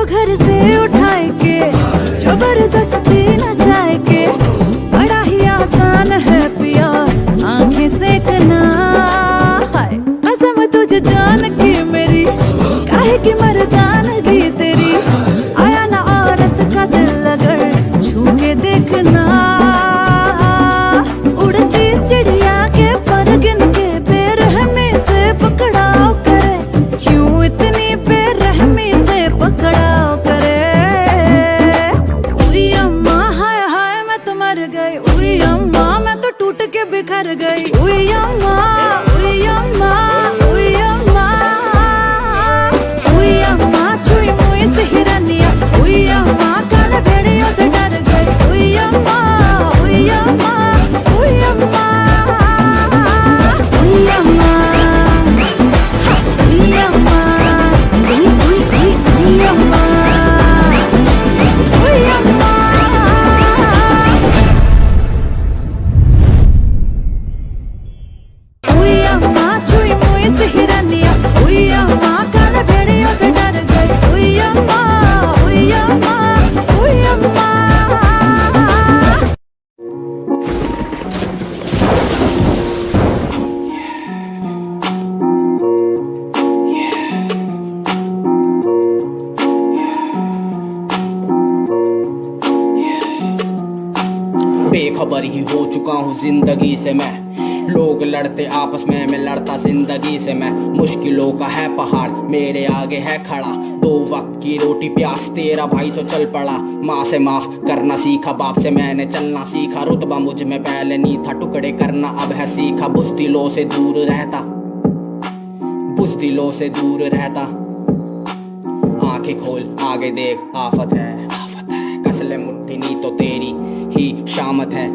घर से उठाए के जबरदस्ती न जाए के, बड़ा ही आसान है पिया आंखें सेकना। हाय कसम तुझे जान की मेरी, काहे की मर्दानगी तेरी, आया ना औरत का दिल अगर छू के देखना। उड़ती चिड़िया के पर गिन के बेरहमी से पकड़ाओ करे, क्यों इतनी बेरहमी से पकड़ाओ करे। उई अम्मा हाय हाय मैं तो मर गई, उई अम्मा मैं तो टूट के बिखर गई। उई अम्मा उई अम्मा उई अम्मा उई अम्मा छुई मुई से हिरनिया, उई अम्मा काले भेड़ियों से डर गई। उई अम्मा उई अम्मा उई अम्मा उई अम्मा उई अम्मा उई उई उई उई अम्मा उई अम्मा। उई अम्मा छुई मुई से हिरनिया, उई अम्मा काले भेड़ियों से डर गई। उई अम्मा उई अम्मा उई अम्मा। बेखबर ही हो चुका हूँ जिंदगी से मैं, लोग लड़ते आपस में, मैं लड़ता जिंदगी से मैं। मुश्किलों का है पहाड़ मेरे आगे है खड़ा, दो वक्त की रोटी प्यास तेरा भाई तो चल पड़ा। माँ से माफ करना सीखा, बाप से मैंने चलना सीखा, रुतबा मुझ में पहले नहीं था, टुकड़े करना अब है सीखा। बुज़दिलों से दूर रहता, बुज़दिलों से दूर रहता, आंखें खोल आगे देख आफत है, कस ले मुट्ठी नी तो तेरी ही शामत है।